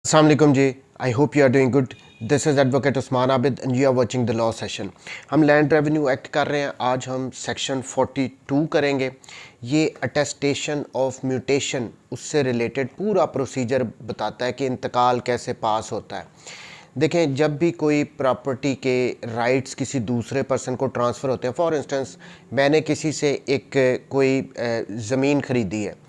अस्सलाम वालेकुम जी। I hope you are doing good. This is advocate Usman Abid and you are watching the law session. हम land revenue act कर रहे हैं। आज हम सेक्शन 42 करेंगे। ये अटेस्टेशन ऑफ म्यूटेशन उससे रिलेटेड पूरा प्रोसीजर बताता है कि इंतकाल कैसे पास होता है। देखें, जब भी कोई प्रॉपर्टी के राइट्स किसी दूसरे पर्सन को ट्रांसफ़र होते हैं, फॉर इंस्टेंस मैंने किसी से एक कोई ज़मीन ख़रीदी है,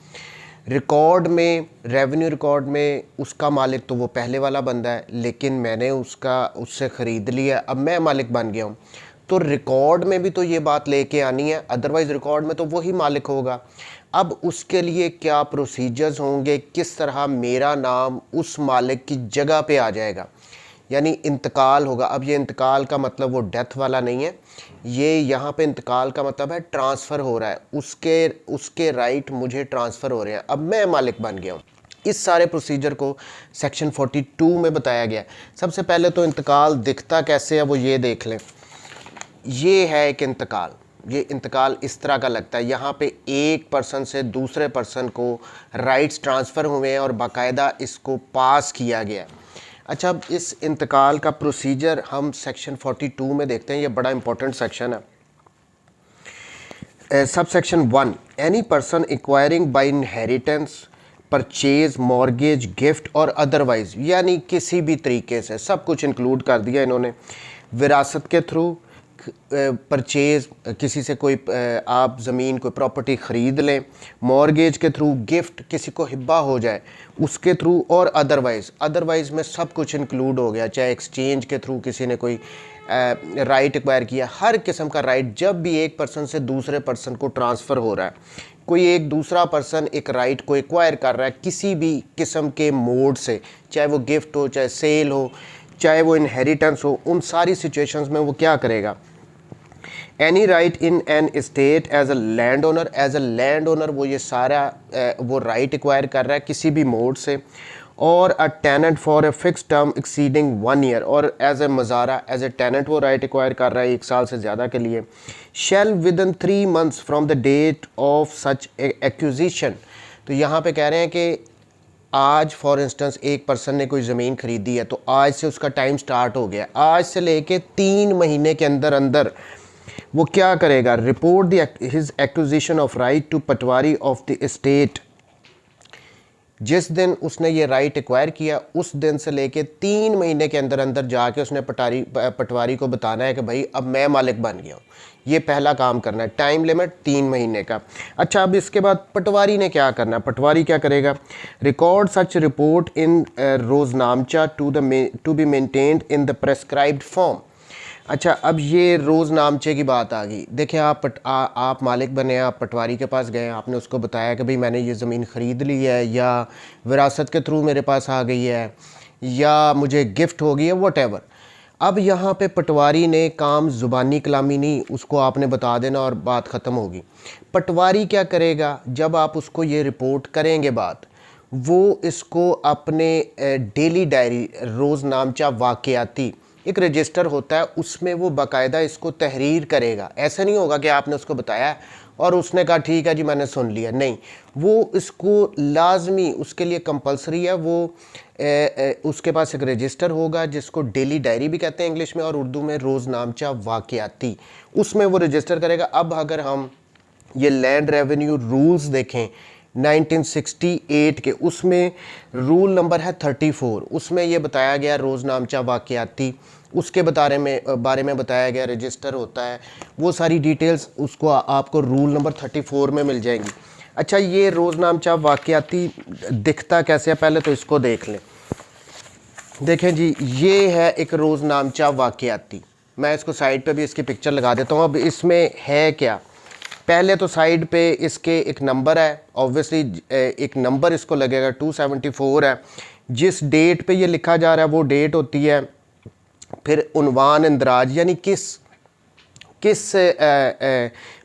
रिकॉर्ड में, रेवेन्यू रिकॉर्ड में उसका मालिक तो वो पहले वाला बंदा है, लेकिन मैंने उससे ख़रीद लिया, अब मैं मालिक बन गया हूँ, तो रिकॉर्ड में भी तो ये बात लेके आनी है, अदरवाइज़ रिकॉर्ड में तो वही मालिक होगा। अब उसके लिए क्या प्रोसीजर्स होंगे, किस तरह मेरा नाम उस मालिक की जगह पे आ जाएगा, यानी इंतकाल होगा। अब ये इंतकाल का मतलब वो डेथ वाला नहीं है, ये यहाँ पे इंतकाल का मतलब है ट्रांसफ़र हो रहा है, उसके राइट मुझे ट्रांसफ़र हो रहे हैं, अब मैं मालिक बन गया हूँ। इस सारे प्रोसीजर को सेक्शन 42 में बताया गया है। सबसे पहले तो इंतकाल दिखता कैसे है वो ये देख लें। ये है एक इंतकाल। ये इंतकाल इस तरह का लगता है, यहाँ पे एक पर्सन से दूसरे पर्सन को राइट्स ट्रांसफ़र हुए हैं और बाकायदा इसको पास किया गया है। अच्छा, अब इस इंतकाल का प्रोसीजर हम सेक्शन 42 में देखते हैं। ये बड़ा इंपॉर्टेंट सेक्शन है। Sub section 1, any person acquiring by inheritance, purchase, mortgage, gift और अदरवाइज, यानी किसी भी तरीके से सब कुछ इंक्लूड कर दिया इन्होंने। विरासत के थ्रू, परचेज, किसी से कोई आप ज़मीन कोई प्रॉपर्टी ख़रीद लें, मॉर्गेज के थ्रू, गिफ्ट किसी को हिब्बा हो जाए उसके थ्रू, और अदरवाइज़ में सब कुछ इंक्लूड हो गया। चाहे एक्सचेंज के थ्रू किसी ने कोई राइट एक्वायर किया, हर किस्म का राइट जब भी एक पर्सन से दूसरे पर्सन को ट्रांसफ़र हो रहा है, कोई एक दूसरा पर्सन एक राइट को एक्वायर कर रहा है किसी भी किस्म के मोड से, चाहे वो गिफ्ट हो, चाहे सेल हो, चाहे वो इनहेरिटेंस हो, उन सारी सिचुएशंस में वो क्या करेगा, any right in an estate as a land owner, वो ये सारा वो राइट एक्वायर कर रहा है किसी भी मोड से, और a tenant for a fix term exceeding 1 year, और एज ए मज़ारा, एज ए टेनेंट वो राइट एक्वायर कर रहा है 1 साल से ज़्यादा के लिए। Shall within 3 months from the date of such acquisition. तो यहाँ पे कह रहे हैं कि आज फॉर इंस्टेंस एक पर्सन ने कोई ज़मीन ख़रीदी है, तो आज से उसका टाइम स्टार्ट हो गया, आज से लेके 3 महीने के अंदर अंदर वो क्या करेगा, report the his acquisition of right to patwari of the estate. जिस दिन उसने ये राइट एक्वायर किया उस दिन से लेके 3 महीने के अंदर अंदर जाके उसने पटवारी को बताना है कि भाई अब मैं मालिक बन गया हूँ। ये पहला काम करना है, टाइम लिमिट 3 महीने का। अच्छा, अब इसके बाद पटवारी ने क्या करना है, पटवारी क्या करेगा, record such report in roznamcha to be maintained in the prescribed form. अच्छा, अब ये रोज़नामचे की बात आ गई। देखिए, आप मालिक बने, आप पटवारी के पास गए, आपने उसको बताया कि भाई मैंने ये ज़मीन ख़रीद ली है, या विरासत के थ्रू मेरे पास आ गई है, या मुझे गिफ्ट हो गई है, वॉटेवर। अब यहाँ पे पटवारी ने काम ज़ुबानी कलामी नहीं, उसको आपने बता देना और बात ख़त्म होगी। पटवारी क्या करेगा, जब आप उसको ये रिपोर्ट करेंगे बात, वो इसको अपने डेली डायरी, रोज़नामचा वाक़याती, एक रजिस्टर होता है, उसमें वो बाकायदा इसको तहरीर करेगा। ऐसा नहीं होगा कि आपने उसको बताया और उसने कहा ठीक है जी मैंने सुन लिया, नहीं, वो इसको लाजमी, उसके लिए कंपलसरी है, वो उसके पास एक रजिस्टर होगा जिसको डेली डायरी भी कहते हैं इंग्लिश में, और उर्दू में रोज़नामचा वाक़याती, उसमें वो रजिस्टर करेगा। अब अगर हम ये लैंड रेवेन्यू रूल्स देखें 1968 के, उसमें रूल नंबर है 34, उसमें ये बताया गया रोज़नामचा वाक़याती, उसके बारे में बताया गया, रजिस्टर होता है, वो सारी डिटेल्स उसको आपको रूल नंबर 34 में मिल जाएंगी। अच्छा, ये रोज़नामचा वाक़याती दिखता कैसे है, पहले तो इसको देख लें। देखें जी, ये है एक रोज़नामचा वाक़याती, मैं इसको साइड पे भी इसकी पिक्चर लगा देता हूँ। अब इसमें है क्या, पहले तो साइड पे इसके एक नंबर है, ऑब्वियसली एक नंबर इसको लगेगा, 274 है। जिस डेट पे ये लिखा जा रहा है वो डेट होती है। फिर उन्वान इंदराज, यानी किस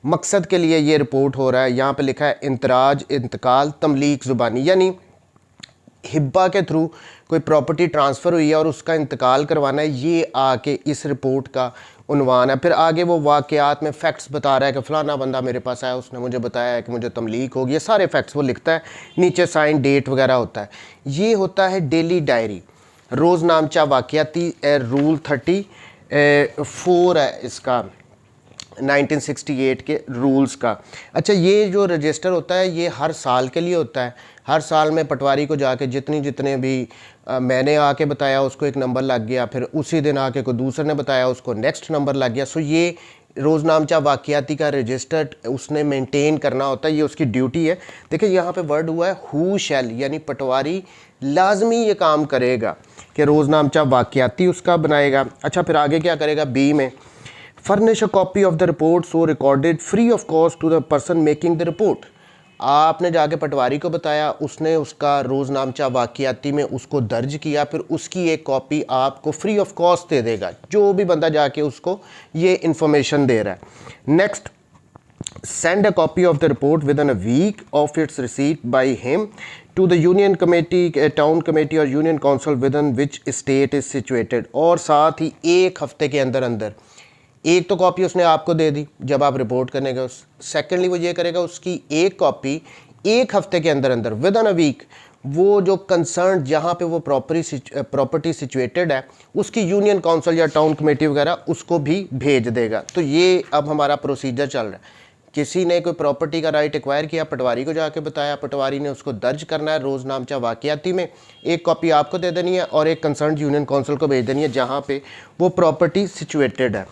मकसद के लिए ये रिपोर्ट हो रहा है, यहाँ पे लिखा है इंतराज, इंतकाल, तमलीक ज़ुबानी, यानी हिब्बा के थ्रू कोई प्रॉपर्टी ट्रांसफ़र हुई है और उसका इंतकाल करवाना है, ये आके इस रिपोर्ट का उन्वान है। फिर आगे वो वाक़यात में फैक्ट्स बता रहा है कि फ़लाना बंदा मेरे पास आया, उसने मुझे बताया है कि मुझे तमलीक होगी, ये सारे फैक्ट्स वो लिखता है, नीचे साइन डेट वगैरह होता है। ये होता है डेली डायरी, रोज़नामचा वाक़याती। रूल 34 है इसका, 1968 के रूल्स का। अच्छा, ये जो रजिस्टर होता है ये हर साल के लिए होता है। हर साल में पटवारी को जाके जितने भी मैंने आके बताया उसको एक नंबर लग गया, फिर उसी दिन आके कोई दूसरे ने बताया उसको नेक्स्ट नंबर लग गया। सो ये रोज़नामचा वाक़याती का रजिस्टर उसने मेंटेन करना होता है, ये उसकी ड्यूटी है। देखिए यहाँ पे वर्ड हुआ है हु शैल, यानी पटवारी लाजमी ये काम करेगा कि रोज़नामचा वाक़याती उसका बनाएगा। अच्छा, फिर आगे क्या करेगा, बी में furnish a copy of the report so recorded free of cost to the person making the report. आपने जाके पटवारी को बताया, उसने उसका रोज़नामचा वाक़याती में उसको दर्ज किया, फिर उसकी एक कॉपी आपको फ्री ऑफ कॉस्ट दे देगा, जो भी बंदा जाके उसको ये इंफॉर्मेशन दे रहा है। Next, send a copy of the report within a week of its receipt by him to the union committee, town committee और union council within which state is situated। और साथ ही एक हफ्ते के अंदर अंदर एक तो कॉपी उसने आपको दे दी जब आप रिपोर्ट करने गए, सेकेंडली वो ये करेगा उसकी एक कॉपी एक हफ्ते के अंदर अंदर विद इन अ वीक वो जो कंसर्न जहाँ पे वो प्रॉपर्टी सिचुएटेड है उसकी यूनियन काउंसिल या टाउन कमेटी वगैरह उसको भी भेज देगा। तो ये अब हमारा प्रोसीजर चल रहा है। किसी ने कोई प्रॉपर्टी का राइट एक्वायर किया, पटवारी को जाके बताया, पटवारी ने उसको दर्ज करना है रोज़नामचा वाक़याती में, एक कॉपी आपको दे देनी है और एक कंसर्न यूनियन काउंसिल को भेज देनी है जहाँ पे वो प्रॉपर्टी सिचुएटेड है।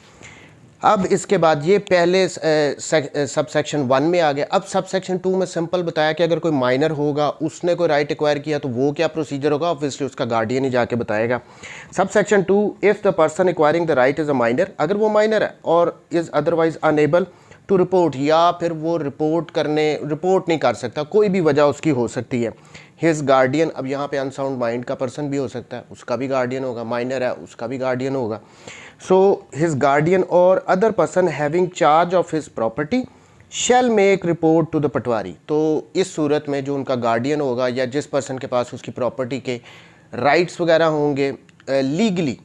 अब इसके बाद ये पहले सब सेक्शन 1 में आ गया। अब सब सेक्शन 2 में सिंपल बताया कि अगर कोई माइनर होगा, उसने कोई राइट एक्वायर किया तो वो क्या प्रोसीजर होगा, ऑब्वियसली उसका गार्डियन ही जाके बताएगा। Sub section 2, if the person acquiring the right is a minor, अगर वो माइनर है और is otherwise unable to report, या फिर वो रिपोर्ट नहीं कर सकता, कोई भी वजह उसकी हो सकती है। हिज गार्डियन, अब यहाँ पे अनसाउंड माइंड का पर्सन भी हो सकता है, उसका भी गार्डियन होगा, माइनर है उसका भी गार्डियन होगा। सो हिज गार्डियन और other person having charge of his property shall make report to the patwari. तो इस सूरत में जो उनका गार्डियन होगा या जिस पर्सन के पास उसकी प्रॉपर्टी के राइट्स वगैरह होंगे लीगली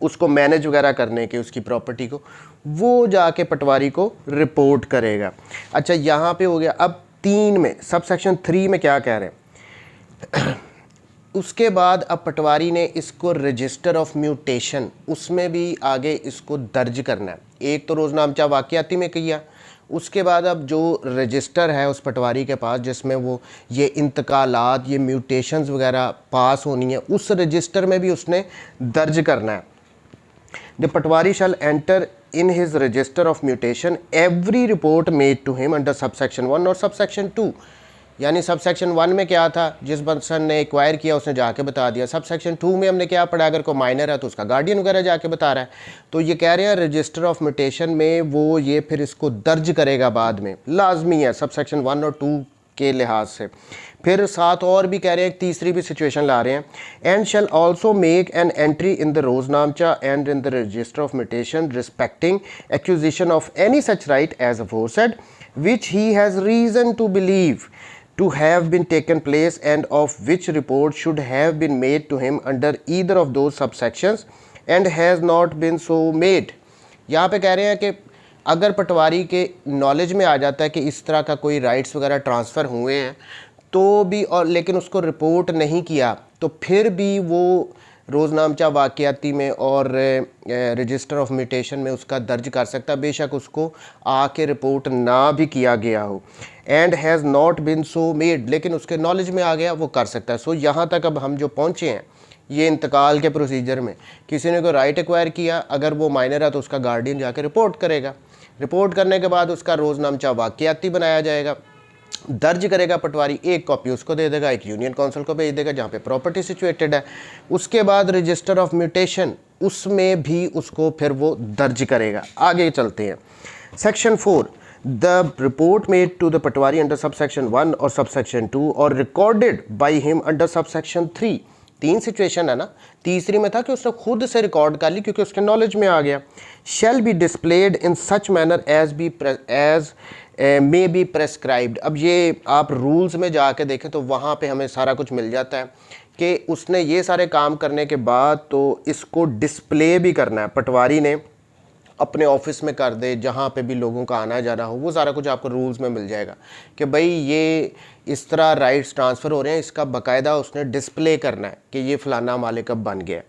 उसको मैनेज वगैरह करने के उसकी प्रॉपर्टी को, वो जाके पटवारी को रिपोर्ट करेगा। अच्छा, यहाँ पे हो गया। अब 3 में सब सेक्शन 3 में क्या कह रहे हैं उसके बाद अब पटवारी ने इसको रजिस्टर ऑफ म्यूटेशन, उसमें भी आगे इसको दर्ज करना है। एक तो रोज़नामचा वाक़याती में किया, उसके बाद अब जो रजिस्टर है उस पटवारी के पास जिसमें वो ये इंतकालात, ये म्यूटेशंस वगैरह पास होनी है, उस रजिस्टर में भी उसने दर्ज करना है। The patwari shall enter in his register of mutation every report made to him under subsection 1 और subsection 2। यानी सबसेक्शन 1 में क्या था, जिस पर्सन ने एक्वायर किया उसने जाके बता दिया। सबसेक्शन 2 में हमने क्या पढ़ा, अगर कोई माइनर है तो उसका गार्डियन वगैरह जाके बता रहा है। तो ये कह रहे हैं रजिस्टर ऑफ म्यूटेशन में वो ये फिर इसको दर्ज करेगा बाद में, लाजमी है सबसेक्शन 1 और 2 के लिहाज से। फिर साथ और भी कह रहे हैं, तीसरी भी सिचुएशन ला रहे हैं, and shall also make an entry in the roznamcha and in the register of mutation respecting acquisition of any such right as aforesaid which he has reason to believe to have been taken place and of which report should have been made to him under either of those subsections and has not been so made। यहाँ पे कह रहे हैं कि अगर पटवारी के knowledge में आ जाता है कि इस तरह का कोई राइट्स वगैरह ट्रांसफ़र हुए हैं तो भी, और लेकिन उसको रिपोर्ट नहीं किया, तो फिर भी वो रोज़नामचा वाक़याती में और रजिस्टर ऑफ म्यूटेशन में उसका दर्ज कर सकता है, बेशक उसको आके रिपोर्ट ना भी किया गया हो। And has not been so made, लेकिन उसके नॉलेज में आ गया वो कर सकता है। सो यहाँ तक अब हम जो पहुँचे हैं ये इंतकाल के प्रोसीजर में, किसी ने कोई राइट एक्वायर किया, अगर वो माइनर है तो उसका गार्डियन जाके रिपोर्ट करेगा, रिपोर्ट करने के बाद उसका रोज़नामचा वाक़याती बनाया जाएगा, दर्ज करेगा पटवारी, एक कॉपी उसको दे देगा, एक यूनियन काउंसिल को भेज देगा जहाँ पे प्रॉपर्टी सिचुएटेड है। उसके बाद रजिस्टर ऑफ म्यूटेशन, उसमें भी उसको फिर वो दर्ज करेगा। आगे चलते हैं। Section 4, the report made to the patwari under sub section 1 और सब सेक्शन 2 और recorded by him under sub section 3। 3 situation है ना, तीसरी में था कि उसने खुद से रिकॉर्ड कर ली क्योंकि उसके नॉलेज में आ गया। Shall be displayed in such manner as may be prescribed. अब ये आप रूल्स में जाके देखें तो वहाँ पे हमें सारा कुछ मिल जाता है कि उसने ये सारे काम करने के बाद तो इसको डिस्प्ले भी करना है। पटवारी ने अपने ऑफिस में कर दे, जहाँ पे भी लोगों का आना जाना हो, वो सारा कुछ आपको रूल्स में मिल जाएगा कि भाई ये इस तरह राइट्स ट्रांसफ़र हो रहे हैं, इसका बाकायदा उसने डिस्प्ले करना है कि ये फ़लाना मालिक अब बन गया है,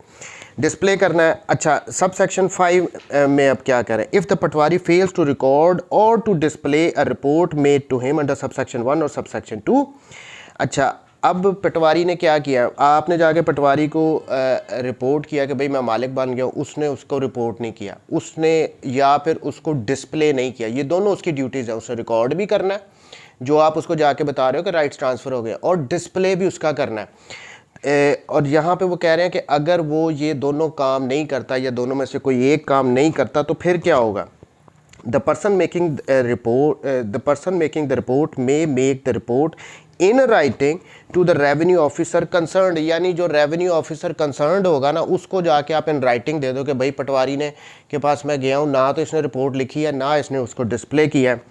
डिस्प्ले करना है। अच्छा, सब सेक्शन 5 में अब क्या कह रहे हैं, if the patwari fails to record और to display a report made to him under sub section 1 और सब सेक्शन 2। अच्छा, अब पटवारी ने क्या किया, आपने जाके पटवारी को रिपोर्ट किया कि भाई मैं मालिक बन गया हूँ, उसने उसको रिपोर्ट नहीं किया, उसने या फिर उसको डिस्प्ले नहीं किया। ये दोनों उसकी ड्यूटीज़ है, उसने रिकॉर्ड भी करना है जो आप उसको जाके बता रहे हो कि राइट्स ट्रांसफ़र हो गए, और डिस्प्ले भी उसका करना है। और यहाँ पे वो कह रहे हैं कि अगर वो ये दोनों काम नहीं करता या दोनों में से कोई एक काम नहीं करता तो फिर क्या होगा। The person making the report may make the report in writing to the revenue officer concerned, यानी जो रेवेन्यू ऑफिसर कंसर्नड होगा ना, उसको जाके आप इन राइटिंग दे दो कि भाई पटवारी ने के पास मैं गया हूँ, ना तो इसने रिपोर्ट लिखी है ना इसने उसको डिस्प्ले किया है।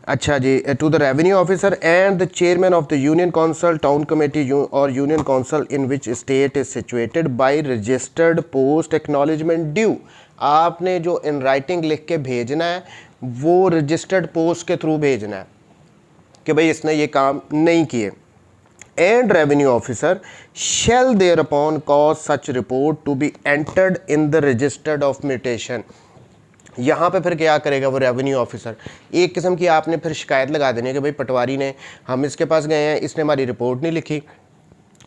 अच्छा जी, to the revenue officer and the chairman of the union council, town committee और union council in which state is situated by registered post acknowledgement due. आपने जो इन राइटिंग लिख के भेजना है वो रजिस्टर्ड पोस्ट के थ्रू भेजना है कि भाई इसने ये काम नहीं किए। And revenue officer shall thereupon cause such report to be entered in the registered of mutation. यहाँ पे फिर क्या करेगा वो रेवेन्यू ऑफिसर, एक किस्म की आपने फिर शिकायत लगा देनी है कि भाई पटवारी ने, हम इसके पास गए हैं, इसने हमारी रिपोर्ट नहीं लिखी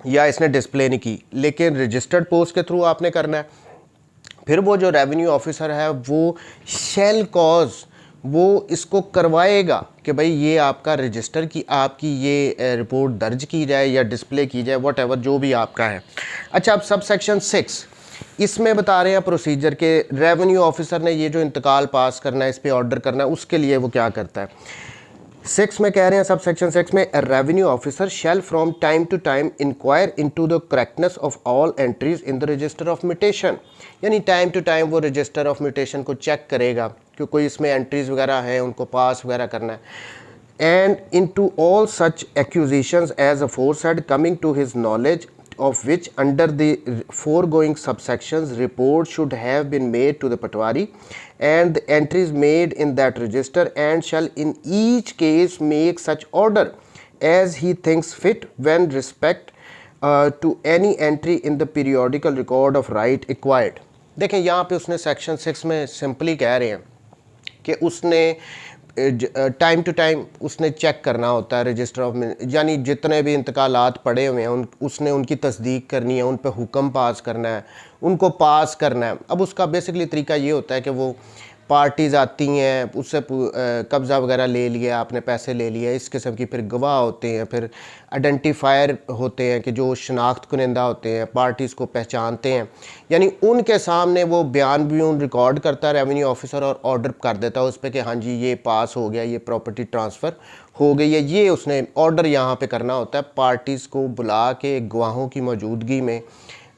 या इसने डिस्प्ले नहीं की, लेकिन रजिस्टर्ड पोस्ट के थ्रू आपने करना है। फिर वो जो रेवेन्यू ऑफिसर है वो शैल कॉज वो इसको करवाएगा कि भाई ये आपका रजिस्टर की आपकी ये रिपोर्ट दर्ज की जाए या डिस्प्ले की जाए, वट एवर जो भी आपका है। अच्छा, अब सब सेक्शन 6 इसमें बता रहे हैं प्रोसीजर के रेवेन्यू ऑफिसर ने ये जो इंतकाल पास करना है, इस पर ऑर्डर करना है, उसके लिए वो क्या करता है। 6 में कह रहे हैं, सब सेक्शन 6 में, revenue officer shall from time to time inquire into the correctness of all entries in the register of mutation, यानी टाइम टू टाइम वो रजिस्टर ऑफ म्यूटेशन को चेक करेगा कि कोई इसमें एंट्रीज वगैरह हैं, उनको पास वगैरह करना है। And into all such acquisitions as aforesaid coming to his knowledge of which under the foregoing subsections report should have been made to the patwari and the entries made in that register, and shall in each case make such order as he thinks fit when respect to any entry in the periodical record of right acquired। देखें यहाँ पे उसने section 6 में simply कह रहे हैं कि उसने टाइम टू टाइम उसने चेक करना होता है रजिस्टर ऑफ, यानी जितने भी इंतकालात पड़े हुए हैं उसने उनकी तस्दीक करनी है, उन पर हुक्म पास करना है, उनको पास करना है। अब उसका बेसिकली तरीका ये होता है कि वो पार्टीज़ आती हैं, उससे कब्ज़ा वगैरह ले लिया, आपने पैसे ले लिए, इस किस्म की फिर गवाह होते हैं, फिर आइडेंटिफायर होते हैं कि जो शनाख्त कुनिंदा होते हैं, पार्टीज़ को पहचानते हैं, यानी उनके सामने वो बयान भी रिकॉर्ड करता है रेवेन्यू ऑफिसर और ऑर्डर कर देता है उस पर कि हाँ जी ये पास हो गया, ये प्रॉपर्टी ट्रांसफ़र हो गई है। ये उसने ऑर्डर यहाँ पे करना होता है, पार्टीज़ को बुला के गवाहों की मौजूदगी में,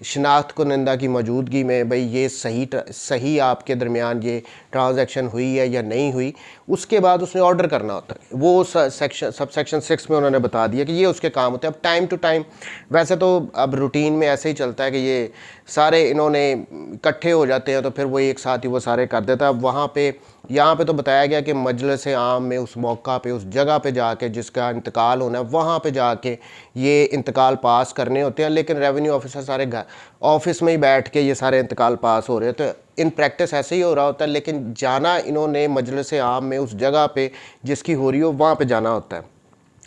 शनाख्त कुनिंदा की मौजूदगी में, भाई ये सही आपके दरमियान ये ट्रांजैक्शन हुई है या नहीं हुई, उसके बाद उसने ऑर्डर करना होता है। वो सेक्शन सब सेक्शन 6 में उन्होंने बता दिया कि ये उसके काम होते हैं। अब टाइम टू टाइम वैसे तो अब रूटीन में ऐसे ही चलता है कि ये सारे इन्होंने इकट्ठे हो जाते हैं तो फिर वो एक साथ ही वो सारे कर देता है। अब वहाँ पे यहाँ पे तो बताया गया कि मजलिस आम में उस मौका पे उस जगह पे जाके जिसका इंतकाल होना है वहाँ पे जाके ये इंतकाल पास करने होते हैं, लेकिन रेवेन्यू ऑफिसर सारे घर ऑफिस में ही बैठ के ये सारे इंतकाल पास हो रहे हैं। तो इन प्रैक्टिस ऐसे ही हो रहा होता है, लेकिन जाना इन्होंने मजलिस आम में उस जगह पे जिसकी हो रही हो वहाँ पे जाना होता है।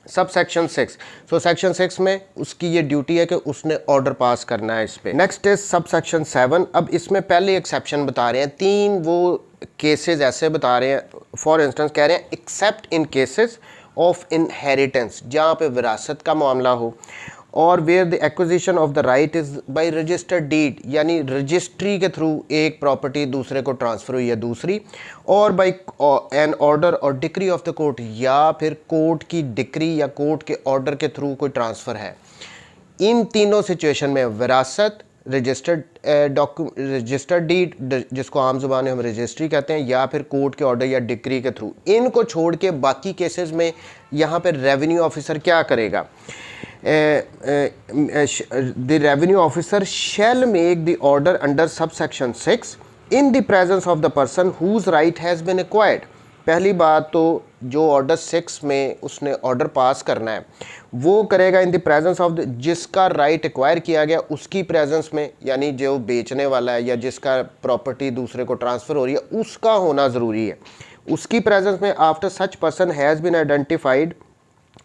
सब सेक्शन 6, सो सेक्शन 6 में उसकी ये ड्यूटी है कि उसने ऑर्डर पास करना है इस पे। Next is sub section 7। अब इसमें पहले एक्सेप्शन बता रहे हैं, 3 वो केसेस ऐसे बता रहे हैं। फॉर इंस्टेंस कह रहे हैं except in cases of inheritance, जहाँ पे विरासत का मामला हो, और where the acquisition of the right is by registered deed, यानी रजिस्ट्री के थ्रू एक प्रॉपर्टी दूसरे को ट्रांसफ़र हुई है दूसरी, और बाय एन ऑर्डर और डिक्री ऑफ द कोर्ट, या फिर कोर्ट की डिक्री या कोर्ट के ऑर्डर के थ्रू कोई ट्रांसफ़र है। इन तीनों सिचुएशन में विरासत, रजिस्टर्ड डीड जिसको आम ज़ुबान में हम रजिस्ट्री कहते हैं, या फिर कोर्ट के ऑर्डर या डिक्री के थ्रू, इनको छोड़ के बाकी केसेस में यहाँ पर रेवेन्यू ऑफिसर क्या करेगा। The revenue officer shall make the order under subsection 6 in the presence of the person whose right has been acquired. पहली बात तो जो ऑर्डर 6 में उसने ऑर्डर पास करना है वो करेगा इन द प्रेजेंस ऑफ द, जिसका राइट एक्वायर किया गया उसकी प्रेजेंस में, यानी जो बेचने वाला है या जिसका प्रॉपर्टी दूसरे को ट्रांसफ़र हो रही है उसका होना ज़रूरी है, उसकी प्रेजेंस में। After such person has been identified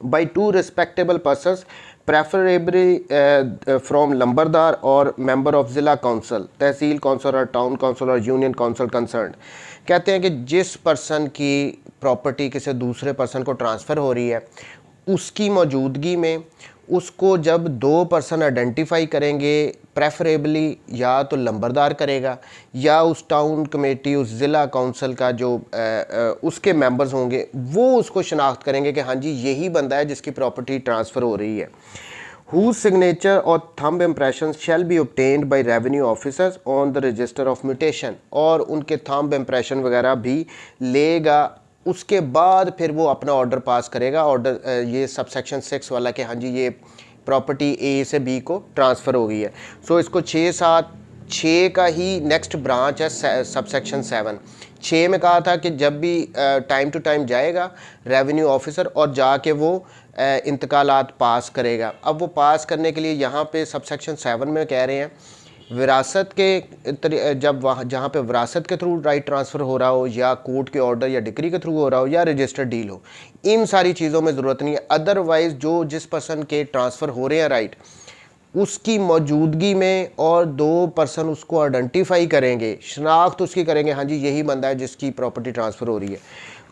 by two respectable persons preferably from लंबरदार और member of ज़िला काउंसिल, तहसील काउंसिल और टाउन काउंसिल और यूनियन काउंसिल कंसर्न। कहते हैं कि जिस पर्सन की प्रॉपर्टी किसी दूसरे पर्सन को ट्रांसफ़र हो रही है उसकी मौजूदगी में उसको जब 2 पर्सन आइडेंटिफाई करेंगे, प्रेफरेबली या तो लंबरदार करेगा या उस टाउन कमेटी, उस ज़िला काउंसिल का जो उसके मेंबर्स होंगे वो उसको शनाख्त करेंगे कि हाँ जी यही बंदा है जिसकी प्रॉपर्टी ट्रांसफ़र हो रही है। हुज सिग्नेचर और thumb impression shall be obtained by revenue officers on the register of mutation, और उनके थंब इम्प्रेशन वगैरह भी लेगा। उसके बाद फिर वो अपना ऑर्डर पास करेगा, ऑर्डर ये सबसेक्शन 6 वाला कि हाँ जी ये प्रॉपर्टी ए से बी को ट्रांसफ़र हो गई है। सो इसको 6 का ही नेक्स्ट ब्रांच है सबसेक्शन 7। 6 में कहा था कि जब भी टाइम टू टाइम जाएगा रेवेन्यू ऑफिसर और जाके वो इंतकालात पास करेगा। अब वो पास करने के लिए यहाँ पे सबसेक्शन 7 में कह रहे हैं विरासत के जब वहाँ जहाँ पे विरासत के थ्रू राइट ट्रांसफ़र हो रहा हो या कोर्ट के ऑर्डर या डिक्री के थ्रू हो रहा हो या रजिस्टर्ड डील हो, इन सारी चीज़ों में ज़रूरत नहीं है। अदरवाइज़ जो जिस पर्सन के ट्रांसफ़र हो रहे हैं राइट उसकी मौजूदगी में और 2 पर्सन उसको आइडेंटिफाई करेंगे, शनाख्त उसकी करेंगे, हाँ जी यही बंदा है जिसकी प्रॉपर्टी ट्रांसफ़र हो रही है,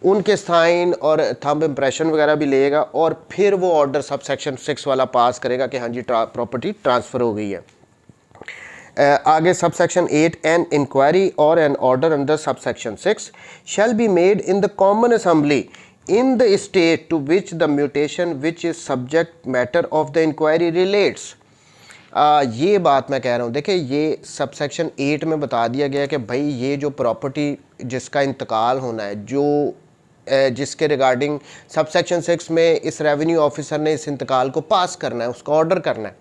उनके साइन और थंब इम्प्रेशन वगैरह भी लेगा और फिर वो ऑर्डर सबसेक्शन 6 वाला पास करेगा कि हाँ जी प्रॉपर्टी ट्रांसफ़र हो गई है। आगे सबसेक्शन 8, एन इंक्वायरी और an order under subsection 6 shall be made in the common assembly in the estate to which the mutation which is subject matter of the inquiry relates. ये बात मैं कह रहा हूँ, देखिए ये सबसेक्शन 8 में बता दिया गया कि भाई ये जो प्रॉपर्टी जिसका इंतकाल होना है, जो जिसके रिगार्डिंग सबसेक्शन 6 में इस रेवेन्यू ऑफिसर ने इस इंतकाल को पास करना है, उसका ऑर्डर करना है,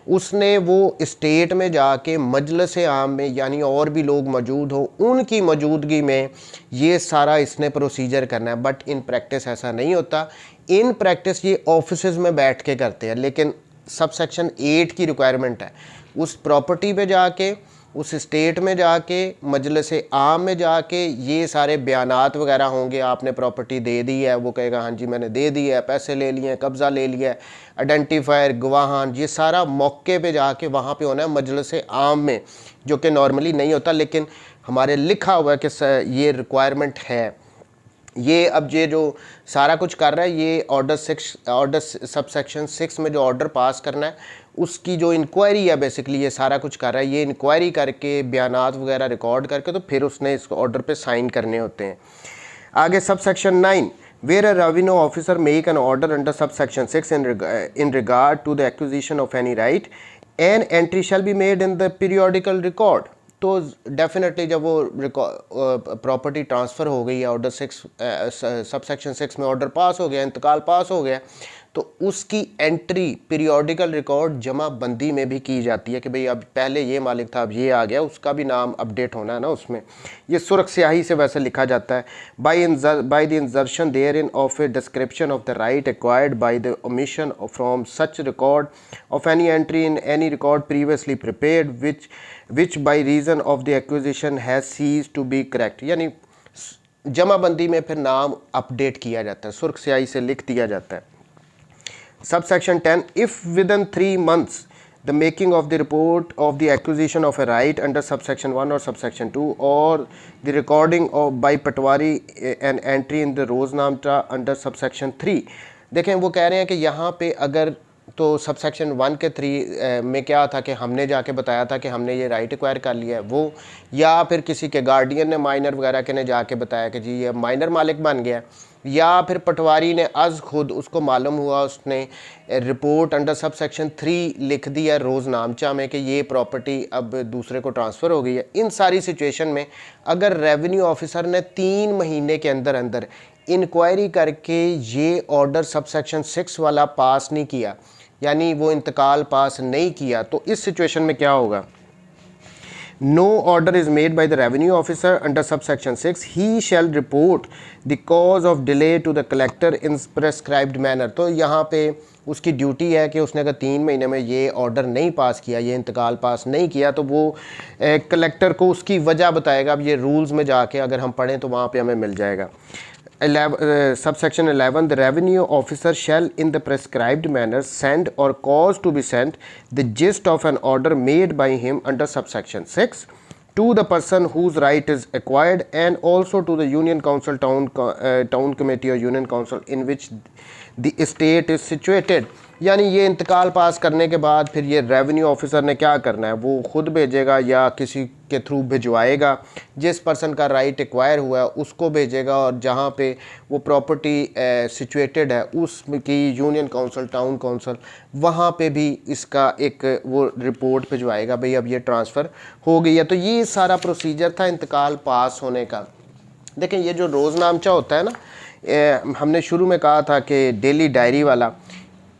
उसने वो स्टेट में जाके मजलिस आम में यानी और भी लोग मौजूद हो उनकी मौजूदगी में ये सारा इसने प्रोसीजर करना है। बट इन प्रैक्टिस ऐसा नहीं होता, इन प्रैक्टिस ये ऑफिसेज में बैठ के करते हैं, लेकिन सबसेक्शन 8 की रिक्वायरमेंट है उस प्रॉपर्टी पे जाके, उस स्टेट में जाके, मजलिस आम में जाके ये सारे बयानात वगैरह होंगे। आपने प्रॉपर्टी दे दी है, वो कहेगा हाँ जी मैंने दे दी है, पैसे ले लिए हैं, कब्ज़ा ले लिया है, आइडेंटिफायर, गवाहान, ये सारा मौके पे जाके वहाँ पे होना है मजलिस आम में, जो कि नॉर्मली नहीं होता लेकिन हमारे लिखा हुआ है कि ये रिक्वायरमेंट है। ये अब ये जो सारा कुछ कर रहा है ये ऑर्डर सबसेक्शन 6 में जो ऑर्डर पास करना है उसकी जो इंक्वायरी है बेसिकली ये सारा कुछ कर रहा है। ये इंक्वायरी करके बयानात वगैरह रिकॉर्ड करके तो फिर उसने इस ऑर्डर पे साइन करने होते हैं। आगे subsection 9, where a revenue officer make an order under subsection 6 in regard to the acquisition of any right an entry shall be made in the periodical record. तो डेफिनेटली जब वो प्रॉपर्टी ट्रांसफ़र हो गई है, ऑर्डर 6 सबसेक्शन 6 में order pass हो गया, इंतकाल पास हो गया, तो उसकी एंट्री पीरियोडिकल रिकॉर्ड जमा बंदी में भी की जाती है कि भाई अब पहले ये मालिक था अब ये आ गया, उसका भी नाम अपडेट होना है ना उसमें। ये सुर्ख स्याही से वैसे लिखा जाता है, by the insertion therein of a description of the right acquired by the omission from such record of any entry in any record previously prepared which by reason of the acquisition has ceased to be correct. यानी जमाबंदी में फिर नाम update किया जाता है, सुर्ख स्याही से लिख दिया जाता है। Subsection 10, if within 3 months the making of the report of the acquisition of a right under subsection 1 or subsection 2 or the recording of by Patwari an entry in the Roznama under subsection 3। देखें वो कह रहे हैं कि यहाँ पे अगर तो सबसेक्शन 1 के 3 में क्या था कि हमने जाके बताया था कि हमने ये राइट एक्वायर कर लिया है वो, या फिर किसी के गार्डियन ने माइनर वगैरह के ने जाके बताया कि जी ये माइनर मालिक बन गया, या फिर पटवारी ने अज़ खुद उसको मालूम हुआ, उसने रिपोर्ट अंडर सबसेक्शन 3 लिख दिया रोज़नामचा में कि ये प्रॉपर्टी अब दूसरे को ट्रांसफ़र हो गई है। इन सारी सिचुएशन में अगर रेवेन्यू ऑफिसर ने 3 महीने के अंदर अंदर इंक्वायरी करके ये ऑर्डर सबसेक्शन 6 वाला पास नहीं किया, यानी वो इंतकाल पास नहीं किया, तो इस सिचुएशन में क्या होगा, no order is made by the revenue officer under subsection 6, he shall report the cause of delay to the collector in prescribed manner। तो यहाँ पे उसकी ड्यूटी है कि उसने अगर 3 महीने में ये ऑर्डर नहीं पास किया, ये इंतकाल पास नहीं किया, तो वो कलेक्टर को उसकी वजह बताएगा। अब ये रूल्स में जाके अगर हम पढ़ें तो वहाँ पे हमें मिल जाएगा। Subsection 11, the revenue officer shall in the prescribed manner send or cause to be sent the gist of an order made by him under subsection 6 to the person whose right is acquired, and also to the union council, town committee or union council in which the estate is situated। यानी ये इंतकाल पास करने के बाद फिर ये revenue officer ने क्या करना है, वो ख़ुद भेजेगा या किसी के थ्रू भिजवाएगा, जिस पर्सन का राइट एक्वायर हुआ है उसको भेजेगा, और जहाँ पे वो प्रॉपर्टी सिचुएटेड है उसकी यूनियन काउंसिल, टाउन काउंसिल, वहाँ पे भी इसका एक वो रिपोर्ट भिजवाएगा, भाई अब ये ट्रांसफ़र हो गई है। तो ये सारा प्रोसीजर था इंतकाल पास होने का। देखें ये जो रोज़नामचा होता है ना, हमने शुरू में कहा था कि डेली डायरी वाला,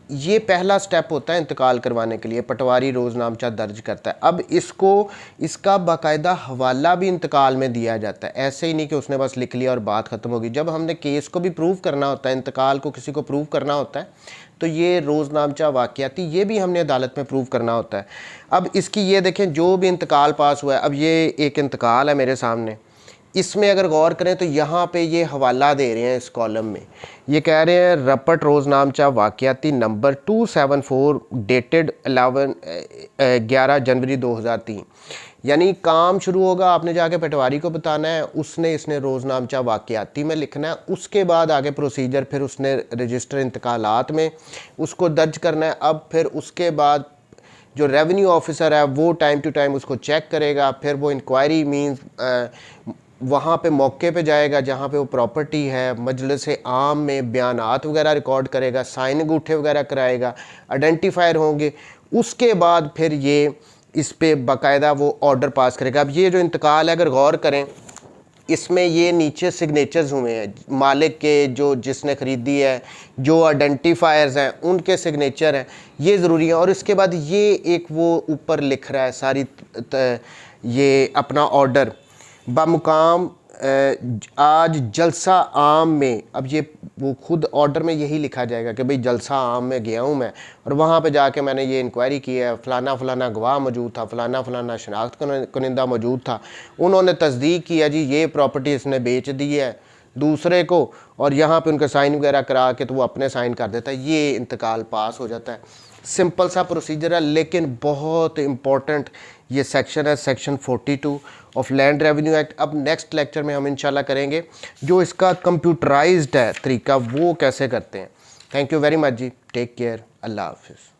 ये पहला स्टेप होता है इंतकाल करवाने के लिए। पटवारी रोज़नामचा दर्ज करता है। अब इसका बाकायदा हवाला भी इंतकाल में दिया जाता है। ऐसे ही नहीं कि उसने बस लिख लिया और बात ख़त्म होगी। जब हमने केस को भी प्रूव करना होता है, इंतकाल को किसी को प्रूव करना होता है, तो ये रोज़नामचा वाक़याती ये भी हमने अदालत में प्रूव करना होता है। अब इसकी ये देखें, जो भी इंतकाल पास हुआ है, अब ये एक इंतकाल है मेरे सामने, इसमें अगर गौर करें तो यहाँ पे ये हवाला दे रहे हैं इस कॉलम में, ये कह रहे हैं रपट रोज़नामचा वाक़याती नंबर 274 डेटेड 11 जनवरी 2003। यानी काम शुरू होगा, आपने जाके पटवारी को बताना है, इसने रोज़नामचा वाक़याती में लिखना है, उसके बाद आगे प्रोसीजर फिर उसने रजिस्टर इंतकालात में उसको दर्ज करना है। अब फिर उसके बाद जो रेवेन्यू ऑफिसर है वो टाइम टू टाइम उसको चेक करेगा, फिर वो इंक्वायरी मीन्स वहाँ पे मौके पे जाएगा जहाँ पे वो प्रॉपर्टी है, मजलिस आम में बयानात वगैरह रिकॉर्ड करेगा, साइन अंगूठे वगैरह कराएगा, आइडेंटिफायर होंगे, उसके बाद फिर ये इस पे बाकायदा वो ऑर्डर पास करेगा। अब ये जो इंतकाल है अगर गौर करें, इसमें ये नीचे सिग्नेचर्स हुए हैं मालिक के, जो जिसने ख़रीदी है, जो आइडेंटिफायर्स हैं उनके सिग्नेचर हैं, ये ज़रूरी है। और इसके बाद ये एक वो ऊपर लिख रहा है सारी ये अपना ऑर्डर बामुकाम आज जलसा आम में। अब ये वो खुद ऑर्डर में यही लिखा जाएगा कि भाई जलसा आम में गया हूँ मैं, और वहाँ पे जाके मैंने ये इंक्वायरी की है, फ़लाना फ़लाना गवाह मौजूद था, फ़लाना फ़लाना शनाख्त कुनिंदा मौजूद था, उन्होंने तस्दीक किया जी ये प्रॉपर्टी इसने बेच दी है दूसरे को, और यहाँ पे उनके साइन वगैरह करा के तो वो अपने साइन कर देता है, ये इंतकाल पास हो जाता है। सिंपल सा प्रोसीजर है, लेकिन बहुत इम्पॉर्टेंट ये सेक्शन है, section 42 of land revenue act. अब नेक्स्ट लेक्चर में हम इंशाल्लाह करेंगे जो इसका कंप्यूटराइज्ड है तरीका, वो कैसे करते हैं। थैंक यू वेरी मच जी, टेक केयर, अल्लाह हाफिज़।